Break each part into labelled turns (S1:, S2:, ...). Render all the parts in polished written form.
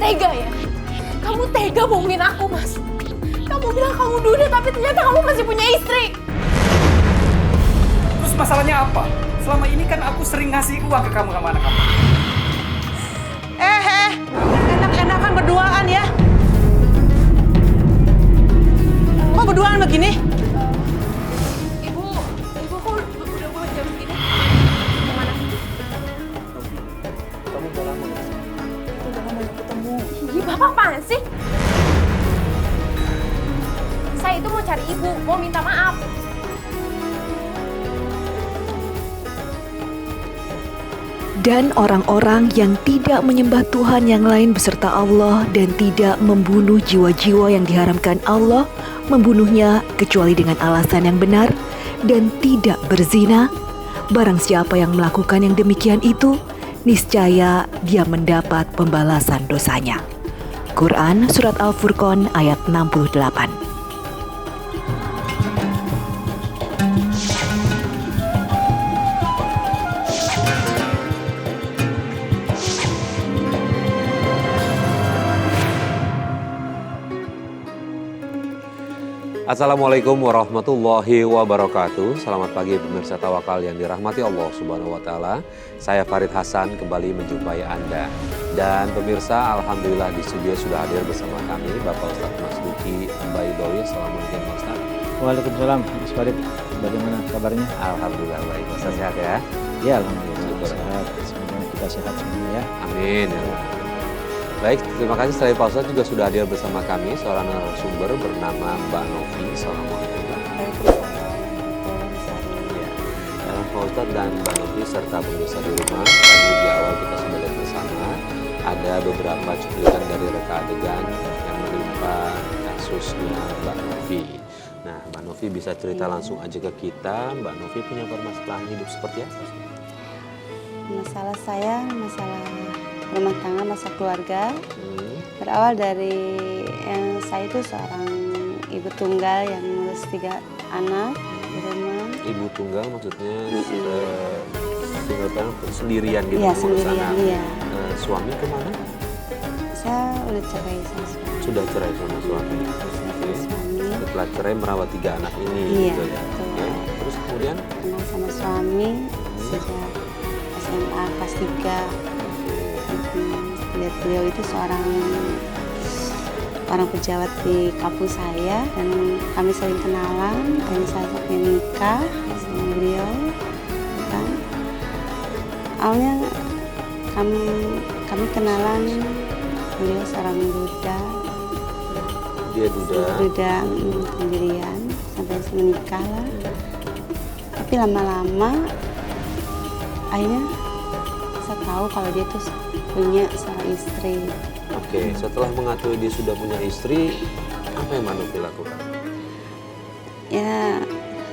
S1: tega ya? Kamu tega bohongin aku, Mas. Kamu bilang kamu duda, tapi ternyata kamu masih punya istri.
S2: Terus masalahnya apa? Selama ini kan aku sering ngasih uang ke kamu sama anak kamu.
S3: Enak-enakan berduaan ya. Kok berduaan begini?
S1: Ibu kok udah buat jam segini? Kemana?
S2: Kamu udah lama ya? Udah lama ya ketemu.
S1: Ih, Bapak apaan sih? Saya itu mau cari ibu, mau minta maaf.
S4: Dan orang-orang yang tidak menyembah Tuhan yang lain beserta Allah dan tidak membunuh jiwa-jiwa yang diharamkan Allah, membunuhnya kecuali dengan alasan yang benar dan tidak berzina. Barang siapa yang melakukan yang demikian itu, niscaya dia mendapat pembalasan dosanya. Quran Surat Al-Furqan ayat 68.
S5: Assalamualaikum warahmatullahi wabarakatuh. Selamat pagi pemirsa Tawakal yang dirahmati Allah Subhanahu wa taala. Saya Farid Hasan kembali menjumpai Anda. Dan pemirsa, alhamdulillah di studio sudah hadir bersama kami Bapak Ustadz Mas Duki Baidowi. Assalamualaikum Pak Ustadz.
S6: Waalaikumsalam, Mas Farid. Bagaimana kabarnya?
S5: Alhamdulillah baik. Pak Ustadz sehat ya?
S6: Ya, alhamdulillah.
S5: Syukur.
S6: Sehat. Semoga kita sehat semua ya.
S5: Amin. Ya Allah. Baik, terima kasih. Selain Pak Ustadz juga sudah hadir bersama kami seorang narasumber bernama Mbak Novi. Assalamualaikum Mbak. Ya. Pak Ustadz dan Mbak Novi serta pemirsa di rumah, tadi di awal kita sudah lihat bersama ada beberapa cuplikan dari reka adegan yang menimpa kasusnya Mbak Novi. Nah, Mbak Novi bisa cerita langsung aja ke kita. Mbak Novi punya permasalahan hidup seperti apa sih?
S7: Masalah saya, masalah rumah tangga, masalah keluarga. Berawal dari saya itu seorang ibu tunggal yang ngurus 3 anak di rumah.
S5: Ibu tunggal maksudnya tinggal sendirian gitu
S7: Iya,
S5: mengurus
S7: sendirian,
S5: anak.
S7: iya.
S5: Suami kemana?
S7: Saya udah cerai sama suami.
S5: Sudah cerai sama suami.
S7: Cerai sama
S5: Oke.
S7: suami.
S5: Setelah cerai merawat 3 anak ini
S7: Iya,
S5: gitu ya.
S7: betul.
S5: Oke. Terus kemudian
S7: Kenal sama suami sejak SMA kelas 3. Lihat beliau itu seorang pejabat di kampus saya dan kami sering kenalan dan saya sampai nikah sama beliau kan. Awalnya kami kenalan, beliau seorang duda sendirian sampai menikah lah. Tapi lama-lama akhirnya saya tahu kalau dia tuh punya seorang istri.
S5: Oke, setelah mengetahui dia sudah punya istri, apa yang Mbak Novi lakukan?
S7: Ya,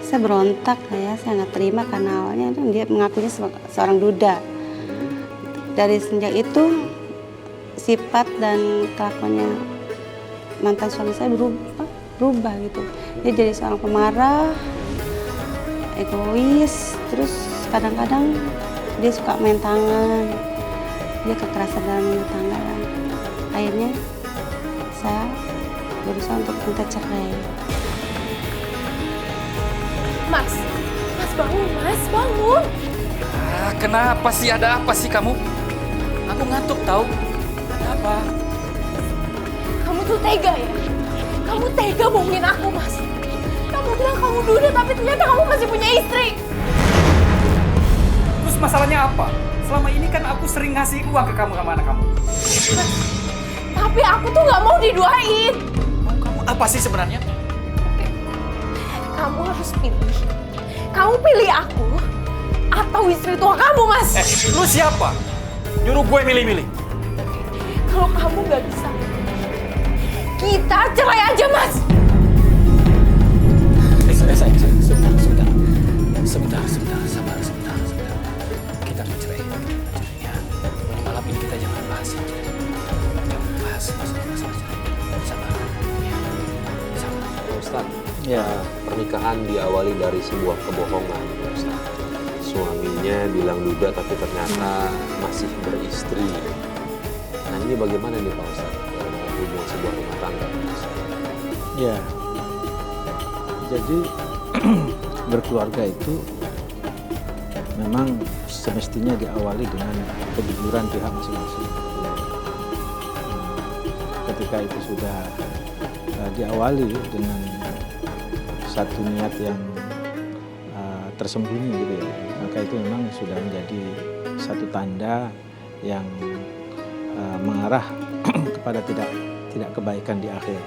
S7: saya berontak lah ya, saya nggak terima karena awalnya kan dia mengakunya seorang duda. Dari sejak itu sifat dan kelakuannya mantan suami saya berubah gitu. Dia jadi seorang pemarah, egois, terus kadang-kadang dia suka main tangan, dia kekerasan dalam rumah tangga. Akhirnya saya berusaha untuk minta cerai.
S1: Mas bangun, Mas, bangun.
S2: Kenapa sih? Ada apa sih kamu? Aku ngantuk tahu. Ada apa?
S1: Kamu tuh tega ya? Kamu tega bohongin aku, Mas. Kamu bilang kamu duda, tapi ternyata kamu masih punya istri.
S2: Terus masalahnya apa? Selama ini kan aku sering ngasih uang ke kamu sama anak kamu.
S1: Mas, tapi aku tuh nggak mau diduain.
S2: Mau kamu apa sih sebenarnya?
S1: Kamu harus pilih. Kamu pilih aku atau istri tua kamu, Mas.
S2: Lu siapa? Nyuruh gue milih-milih.
S1: Kalau kamu nggak bisa, kita cerai aja, Mas.
S2: Sebentar, sabar, sebentar. Kita bercerai ya. Malam ini kita jangan bahas ini. Jangan bahas masalah cerai. Sabar, ya. Sabar.
S5: Pak Ustadz,
S6: Ya.
S5: pernikahan diawali dari sebuah kebohongan, Pak Ustadz. Suaminya bilang duda tapi ternyata masih beristri. Nah ini bagaimana nih Pak Ustadz hubungan sebuah rumah tangga?
S6: Ya, jadi berkeluarga itu memang semestinya diawali dengan kejujuran pihak masing-masing. Ketika itu sudah diawali dengan satu niat yang tersembunyi gitu ya, maka itu memang sudah menjadi satu tanda yang mengarah kepada tidak kebaikan di akhir,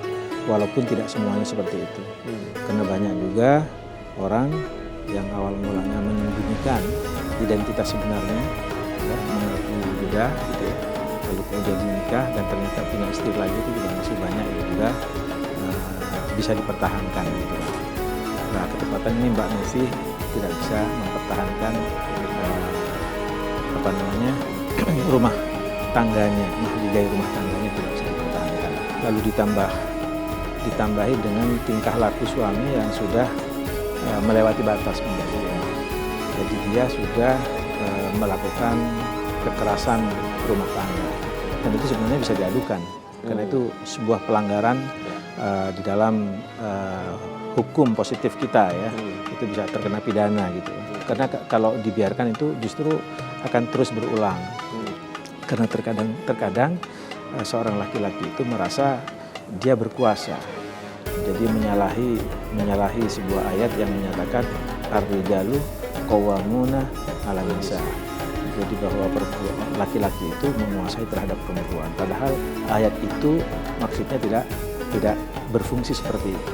S6: walaupun tidak semuanya seperti itu. Karena banyak juga orang yang awal mulanya menyembunyikan identitas sebenarnya, ya, mengaku Buddha gitu ya, lalu kemudian menikah dan ternyata punya istri lagi, itu juga masih banyak yang juga bisa dipertahankan gitu. Nah, ketepatan ini Mbak Novi tidak bisa mempertahankan rumah tangganya, mahligai rumah tangganya tidak bisa dipertahankan. Lalu ditambahi dengan tingkah laku suami yang sudah melewati batas menurut dia. Jadi dia sudah melakukan kekerasan rumah tangga, dan itu sebenarnya bisa diadukan karena itu sebuah pelanggaran di dalam hukum positif kita ya, itu bisa terkena pidana gitu. Karena kalau dibiarkan itu justru akan terus berulang. Karena terkadang seorang laki-laki itu merasa dia berkuasa. Jadi menyalahi sebuah ayat yang menyatakan ar-rijalu qawwamuna 'alan nisa. Jadi bahwa laki-laki itu menguasai terhadap perempuan. Padahal ayat itu maksudnya tidak berfungsi seperti itu.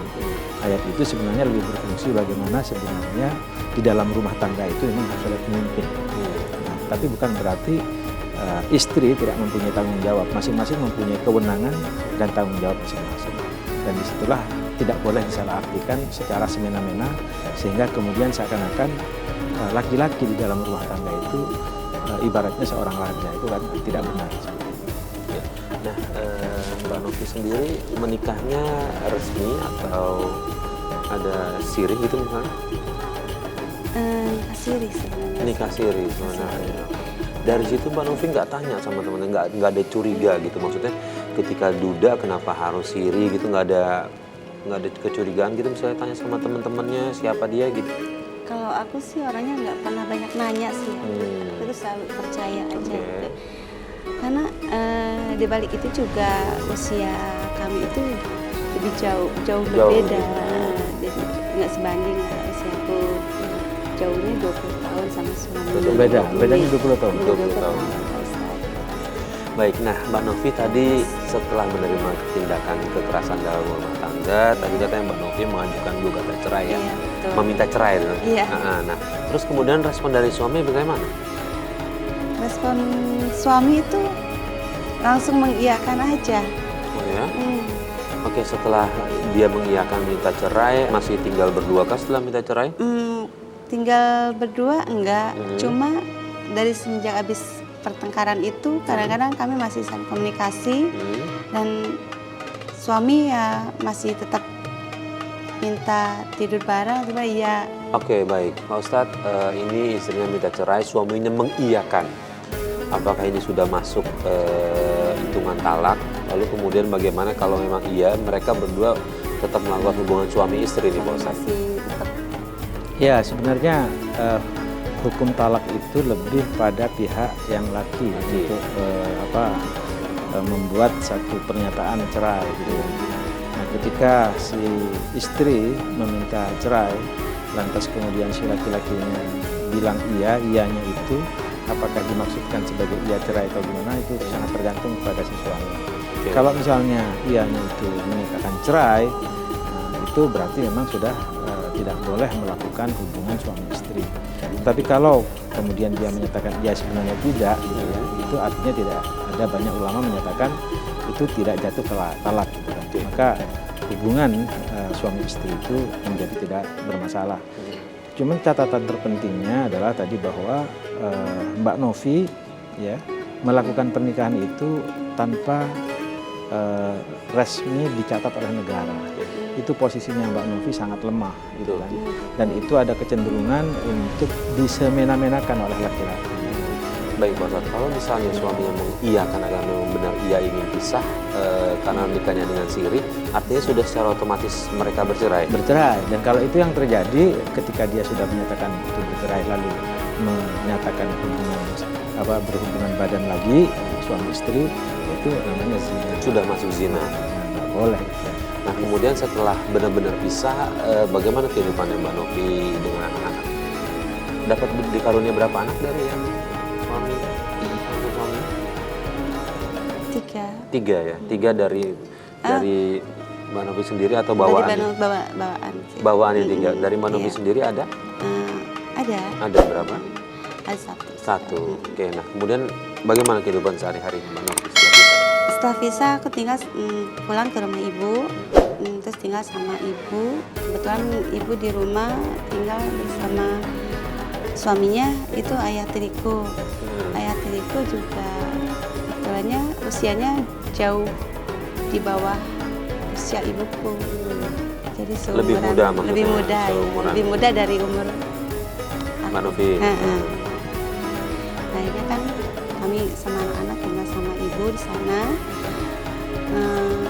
S6: Ayat itu sebenarnya lebih berfungsi bagaimana sebenarnya di dalam rumah tangga itu memang harus ada pemimpin. Nah, tapi bukan berarti istri tidak mempunyai tanggung jawab. Masing-masing mempunyai kewenangan dan tanggung jawab masing-masing. Dan disitulah tidak boleh disalahartikan secara semena-mena sehingga kemudian seakan-akan laki-laki di dalam rumah tangga itu ibaratnya seorang raja, itu kan tidak benar.
S5: Nah, Mbak Novi sendiri menikahnya resmi atau ada siri gitu misalnya?
S7: Nikah siri sebenarnya.
S5: Nikah siri sebenarnya. Dari situ Mbak Novi nggak tanya sama teman-teman, nggak ada curiga gitu, maksudnya ketika duda kenapa harus siri gitu, nggak ada kecurigaan gitu, misalnya tanya sama teman-temannya siapa dia gitu?
S7: Kalau aku sih orangnya nggak pernah banyak nanya sih, aku tuh selalu percaya aja. Karena di balik itu juga usia kami itu lebih jauh berbeda, jadi nggak sebanding lah usiaku. Jauhnya 20 tahun sama suami.
S6: Bedanya 20 tahun.
S5: 20 tahun. Baik, nah Mbak Novi tadi setelah menerima tindakan kekerasan dalam rumah tangga, tadi katanya Mbak Novi mengajukan gugatan cerai ya,
S7: Betul.
S5: meminta cerai.
S7: Iya.
S5: Nah, terus kemudian respon dari suami bagaimana?
S7: Respon suami itu langsung mengiyakan aja.
S5: Oh ya? Oke, setelah dia mengiyakan minta cerai, masih tinggal berdua kah setelah minta cerai?
S7: Tinggal berdua enggak, cuma dari semenjak habis pertengkaran itu kadang-kadang kami masih saling komunikasi dan suami ya masih tetap minta tidur bareng, cuma iya.
S5: Oke, baik Pak Ustadz, ini istrinya minta cerai, suaminya mengiyakan. Apakah ini sudah masuk hitungan talak? Lalu kemudian bagaimana kalau memang iya mereka berdua tetap melakukan hubungan suami istri nih Pak Ustadz?
S7: Masih tetap.
S6: Ya, sebenarnya hukum talak itu lebih pada pihak yang laki untuk membuat satu pernyataan cerai gitu. Nah, ketika si istri meminta cerai, lantas kemudian si laki-lakinya bilang iyanya itu apakah dimaksudkan sebagai iya cerai atau gimana, itu sangat tergantung kepada si suami. Kalau misalnya iyanya itu menyatakan cerai, itu berarti memang sudah tidak boleh melakukan hubungan suami istri. Tapi kalau kemudian dia menyatakan ya sebenarnya tidak, gitu ya, itu artinya tidak ada, banyak ulama menyatakan itu tidak jatuh ke talak. Gitu. Maka hubungan suami istri itu menjadi tidak bermasalah. Cuman catatan terpentingnya adalah tadi bahwa Mbak Novi ya melakukan pernikahan itu tanpa resmi dicatat oleh negara. Itu posisinya Mbak Novi sangat lemah gitu kan. Dan itu ada kecenderungan untuk disemena-menakan oleh laki-laki.
S5: Baik Pak Ustadz, kalau misalnya suaminya mengiyakan agar memang benar ia ingin pisah karena nikahnya dengan siri, artinya sudah secara otomatis mereka bercerai.
S6: Bercerai. Dan kalau itu yang terjadi ketika dia sudah menyatakan itu bercerai lalu menyatakan berhubungan badan lagi suami istri, itu namanya zina.
S5: Sudah masuk zina.
S6: Nggak boleh.
S5: Nah kemudian setelah benar-benar pisah, bagaimana kehidupannya Mbak Novi dengan anak-anak? Dapat dikarunia berapa anak dari yang suami? Tiga ya? Tiga dari Mbak Novi sendiri atau bawaan?
S7: Bawaan. Sih.
S5: Bawaan yang tiga. Dari Mbak Novi
S7: Iya.
S5: sendiri ada?
S7: Ada.
S5: Ada berapa?
S7: Ada satu.
S5: Satu. Oke, nah kemudian bagaimana kehidupan sehari-hari Mbak Novi setelah pisah?
S7: Setelah pisah aku tinggal pulang ke rumah ibu, terus tinggal sama ibu. Kebetulan ibu di rumah tinggal bersama suaminya, itu ayah tiriku. Ayah tiriku juga kebetulannya usianya jauh di bawah usia ibuku. Jadi
S5: Lebih muda maksudnya?
S7: lebih muda, ya.
S5: Seumuran.
S7: Lebih muda dari umur
S5: Mbak Novi.
S7: Akhirnya kan kami sama anak-anak tinggal sama ibu di sana.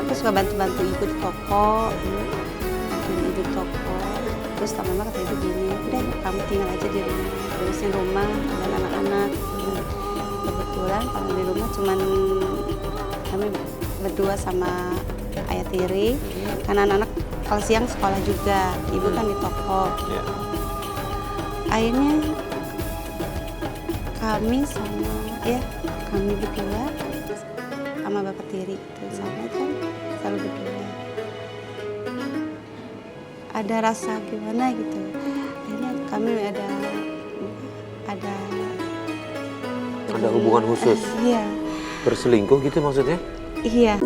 S7: Aku suka bantu-bantu ibu di toko, bantuin ibu di toko. Terus lama-lama kata ibu gini, udah kamu tinggal aja di rumah, urusin rumah dan anak-anak. Kebetulan kalau di rumah cuman kami berdua sama ayah tiri, karena anak-anak kalau siang sekolah juga, ibu kan di toko.
S5: Ya.
S7: Akhirnya kami berdua sama bapak tiri itu sama kan selalu berdua. Ada rasa gimana gitu. Akhirnya kami ada
S5: Ada hubungan khusus?
S7: Iya.
S5: Berselingkuh gitu maksudnya?
S7: Iya.